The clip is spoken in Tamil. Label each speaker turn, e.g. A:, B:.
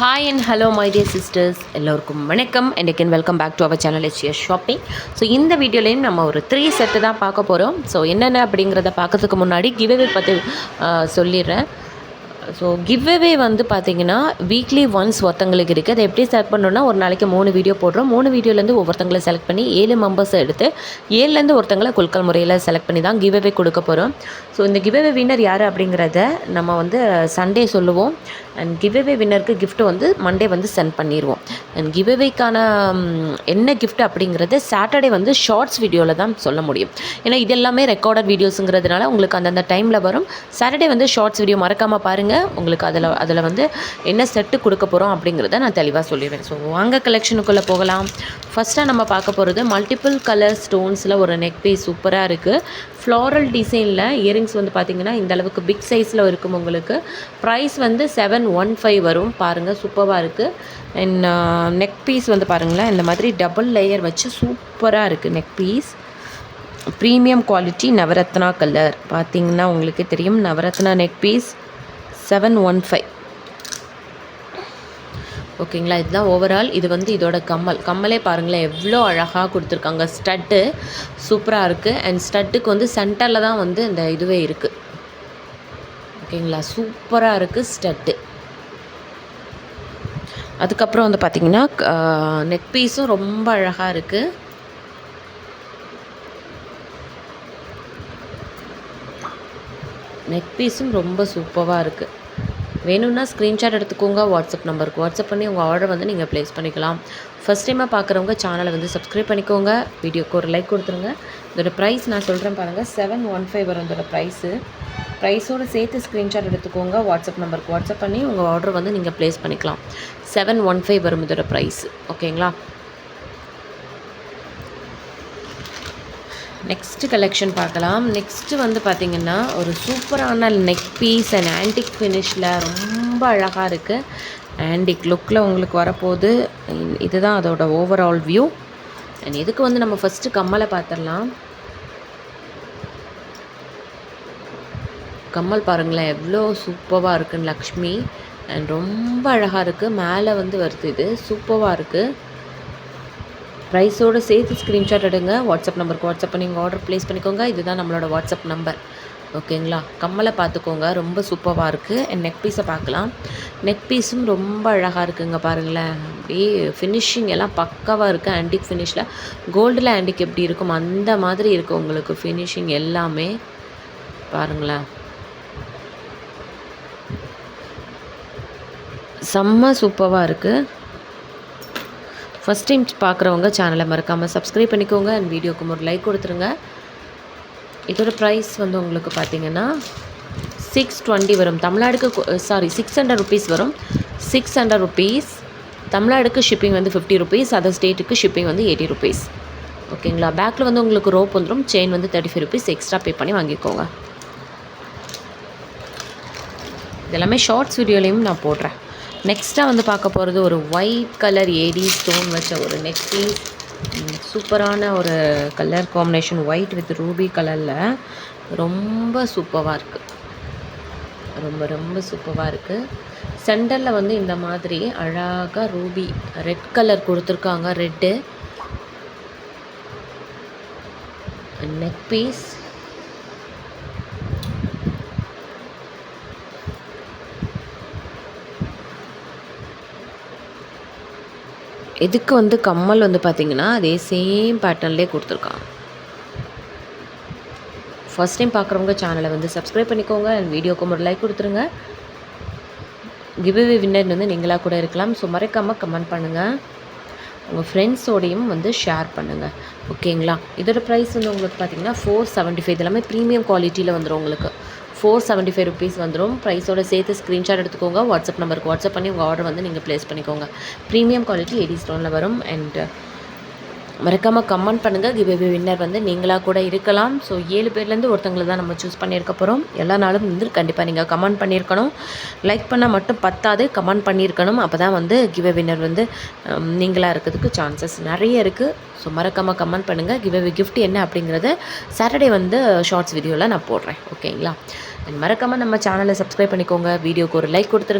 A: Hi and hello my dear sisters, எல்லோருக்கும் வணக்கம் and welcome back to our channel SGS shopping. So இந்த வீடியோலையும் நம்ம ஒரு 3 செட்டு தான் பார்க்க போகிறோம். ஸோ என்னென்ன அப்படிங்கிறத பார்க்கறதுக்கு முன்னாடி கிவ்அவே பற்றி சொல்லிடுறேன். ஸோ கிவ்அவே வந்து பார்த்திங்கன்னா வீக்லி ஒன்ஸ் ஒருத்தங்களுக்கு இருக்குது. அதை எப்படி செலக்ட் பண்ணுறோன்னா, ஒரு நாளைக்கு 3 வீடியோ போடுறோம். 3 வீடியோலேருந்து ஒவ்வொருத்தங்களை செலக்ட் பண்ணி 7 மெம்பர்ஸை எடுத்து 7லேருந்து ஒருத்தங்களை குலுக்கல் முறையில் செலக்ட் பண்ணி தான் கிவ்அவே கொடுக்க போகிறோம். ஸோ இந்த கிவ்அவே வின்னர் யார் அப்படிங்கிறத நம்ம வந்து சண்டே சொல்லுவோம். அண்ட் கிவ்அவே வின்னருக்கு கிஃப்ட் வந்து மண்டே வந்து சென்ட் பண்ணிடுவோம். அண்ட் கிவ்அவேக்கான என்ன கிஃப்ட் அப்படிங்கிறது சாட்டர்டே வந்து ஷார்ட்ஸ் வீடியோவில் தான் சொல்ல முடியும். ஏன்னா இது எல்லாமே ரெக்கார்டட் வீடியோஸுங்கிறதுனால உங்களுக்கு அந்தந்த டைமில் வரும். சாட்டர்டே வந்து ஷார்ட்ஸ் வீடியோ மறக்காமல் பாருங்கள். உங்களுக்கு அதில் வந்து என்ன செட்டு கொடுக்க போகிறோம் அப்படிங்கிறத நான் தெளிவாக சொல்லிடுவேன். ஸோ வாங்க கலெக்ஷனுக்குள்ளே போகலாம். ஃபஸ்ட்டாக நம்ம பார்க்க போகிறது மல்டிபிள் கலர் ஸ்டோன்ஸில் ஒரு நெக் பீஸ் சூப்பராக இருக்குது. ஃப்ளாரல் டிசைனில் இயரிங்ஸ் வந்து பார்த்திங்கன்னா இந்த அளவுக்கு பிக் சைஸில் இருக்கும். உங்களுக்கு ப்ரைஸ் வந்து 715 வரும். பாருங்கள், சூப்பராக இருக்குது. அண்ட் நெக் பீஸ் வந்து பாருங்களேன், இந்த மாதிரி டபுள் லேயர் வச்சு சூப்பராக இருக்குது neck piece. Premium quality Navratna colour பார்த்திங்கன்னா உங்களுக்கே தெரியும். Navratna neck piece 715. ஓகேங்களா, இதுதான் ஓவரால். இது வந்து இதோட கம்மலே பாருங்களேன் எவ்வளோ அழகாக கொடுத்துருக்காங்க. ஸ்டட்டு சூப்பராக இருக்குது. அண்ட் ஸ்டட்டுக்கு வந்து சென்டரில் தான் வந்து இந்த இதுவே இருக்குது. ஓகேங்களா, சூப்பராக இருக்குது ஸ்டட்டு. அதுக்கப்புறம் வந்து பார்த்திங்கன்னா நெக் பீஸும் ரொம்ப அழகாக இருக்குது. நெக் பீஸும் ரொம்ப சூப்பராக இருக்குது. வேணும்னா ஸ்க்ரீன்ஷாட் எடுத்துக்கோங்க. வாட்ஸ்அப் நம்பருக்கு வாட்ஸ்அப் பண்ணி உங்கள் ஆர்டர் வந்து நீங்கள் ப்ளேஸ் பண்ணிக்கலாம். ஃபஸ்ட் டைமாக பார்க்குறவங்க சேனலை வந்து சப்ஸ்கிரைப் பண்ணிக்கோங்க. வீடியோக்கு ஒரு லைக் கொடுத்துருங்க. இதோட ப்ரைஸ் நான் சொல்கிறேன் பாருங்கள், 715 வரும் இதோட ப்ரைஸோடு சேர்த்து ஸ்க்ரீன்ஷாட் எடுத்துக்கோங்க. வாட்ஸ்அப் நம்பருக்கு வாட்ஸ்அப் பண்ணி உங்கள் ஆர்டர் வந்து நீங்கள் ப்ளேஸ் பண்ணிக்கலாம். 715 வரும் இதோட ப்ரைஸ். ஓகேங்களா, நெக்ஸ்ட்டு கலெக்ஷன் பார்க்கலாம். நெக்ஸ்ட்டு வந்து பார்த்திங்கன்னா ஒரு சூப்பரான நெக் பீஸ் அண்ட் ஆன்டிக் ஃபினிஷில் ரொம்ப அழகாக இருக்குது. ஆன்டிக் லுக்கில் உங்களுக்கு வரப்போகுது. இதுதான் அதோட ஓவரால் வியூ. அண்ட் இதுக்கு வந்து நம்ம ஃபஸ்ட்டு கம்மலை பார்த்துடலாம். கம்மல் பாருங்களேன் எவ்வளோ சூப்பராக இருக்குன்னு, லக்ஷ்மி. அண்ட் ரொம்ப அழகாக இருக்குது. மேலே வந்து வருது, இது சூப்பராக இருக்குது. ப்ரைஸோடு சேர்த்து ஸ்க்ரீன்ஷாட் எடுங்க. வாட்ஸ்அப் நம்பருக்கு வாட்ஸ்அப் பண்ணி உங்கள் ஆர்டர் ப்ளேஸ் பண்ணிக்கோங்க. இதுதான் நம்மளோட வாட்ஸ்அப் நம்பர். ஓகேங்களா, கம்மலை பார்த்துக்கோங்க, ரொம்ப சூப்பராக இருக்குது. அண்ட் நெக் பீஸை பார்க்கலாம். நெக் பீஸும் ரொம்ப அழகாக இருக்குங்க. பாருங்களேன், அப்படியே ஃபினிஷிங் எல்லாம் பக்காவாக இருக்குது. ஆன்டிக் ஃபினிஷில் கோல்டில் ஆன்டிக் எப்படி இருக்கும் அந்த மாதிரி இருக்குது உங்களுக்கு ஃபினிஷிங் எல்லாமே. பாருங்களேன், செம்ம சூப்பராக இருக்குது. ஃபஸ்ட் டைம் பார்க்குறவங்க சேனலை மறக்காமல் சப்ஸ்கிரைப் பண்ணிக்கோங்க. அண்ட் வீடியோக்கு ஒரு லைக் கொடுத்துருங்க. இதோட ப்ரைஸ் வந்து உங்களுக்கு பார்த்திங்கன்னா 620 வரும். தமிழ்நாடுக்கு 600 ருபீஸ் வரும். 600 ருபீஸ். தமிழ்நாடுக்கு ஷிப்பிங் வந்து 50 ருபீஸ். அதர் ஸ்டேட்டுக்கு ஷிப்பிங் வந்து 80 ருபீஸ். ஓகேங்களா, பேக்கில் வந்து உங்களுக்கு ரோப் வந்துடும். செயின் வந்து 35 ருபீஸ் எக்ஸ்ட்ரா பே பண்ணி வாங்கிக்கோங்க. இதெல்லாமே ஷார்ட்ஸ் வீடியோலையும் நான் போடுறேன். நெக்ஸ்ட்டாக வந்து பார்க்க போகிறது ஒரு ஒயிட் கலர் ஏடி ஸ்டோன் வச்ச ஒரு நெக் பீஸ். சூப்பரான ஒரு colour combination, white with ruby கலரில் ரொம்ப சூப்பராக இருக்குது. ரொம்ப ரொம்ப சூப்பராக இருக்குது. சென்டரில் வந்து இந்த மாதிரி அழகாக ரூபி ரெட் கலர் கொடுத்துருக்காங்க. Red neck piece. இதுக்கு வந்து கம்மல் வந்து பார்த்திங்கன்னா அதே சேம் பேட்டர்ன்லேயே கொடுத்துருக்காங்க. ஃபஸ்ட் டைம் பார்க்குறவங்க சேனலை வந்து சப்ஸ்கிரைப் பண்ணிக்கோங்க. அண்ட் வீடியோக்கு ஒரு லைக் கொடுத்துருங்க. கிவ்அவே வின்னர் வந்து நீங்களாக கூட இருக்கலாம். ஸோ மறக்காமல் கமெண்ட் பண்ணுங்கள். உங்கள் ஃப்ரெண்ட்ஸோடையும் வந்து ஷேர் பண்ணுங்கள். ஓகேங்களா, இதோட ப்ரைஸ் வந்து உங்களுக்கு பார்த்திங்கன்னா 475. இதெல்லாமே ப்ரீமியம் குவாலிட்டியில் வந்துடும். உங்களுக்கு 475 ருபீஸ் வந்துடும். ப்ரைஸோட சேர்த்து ஸ்க்ரீன்ஷாட் எடுத்துக்கோங்க. வாட்ஸ்அப் நம்பருக்கு வாட்ஸ்அப் பண்ணி உங்கள் ஆர்டர் வந்து நீங்கள் ப்ளேஸ் பண்ணிக்கோங்க. ப்ரீமியம் குவாலிட்டி ஏடி ஸ்டோனில் வரும். அண்ட் மறக்காமல் கமெண்ட் பண்ணுங்கள். கிவ்அவே வின்னர் வந்து நீங்களாக கூட இருக்கலாம். ஸோ 7 பேர்லேருந்து ஒருத்தங்களை தான் நம்ம சூஸ் பண்ணியிருக்க போகிறோம். எல்லா நாளும் வந்து கண்டிப்பாக நீங்கள் கமெண்ட் பண்ணியிருக்கணும். லைக் பண்ணால் மட்டும் பத்தாது, கமெண்ட் பண்ணியிருக்கணும். அப்போ தான் வந்து கிவ்அவே வின்னர் வந்து நீங்களாக இருக்கிறதுக்கு சான்சஸ் நிறைய இருக்குது. ஸோ மறக்காமல் கமெண்ட் பண்ணுங்கள். கிவ்அவே கிஃப்ட் என்ன அப்படிங்கிறத சாட்டர்டே வந்து ஷார்ட்ஸ் வீடியோவில் நான் போடுறேன். ஓகேங்களா, மறக்காமல் நம்ம சேனலை சப்ஸ்கிரைப் பண்ணிக்கோங்க. வீடியோக்கு ஒரு லைக் கொடுத்துருங்க.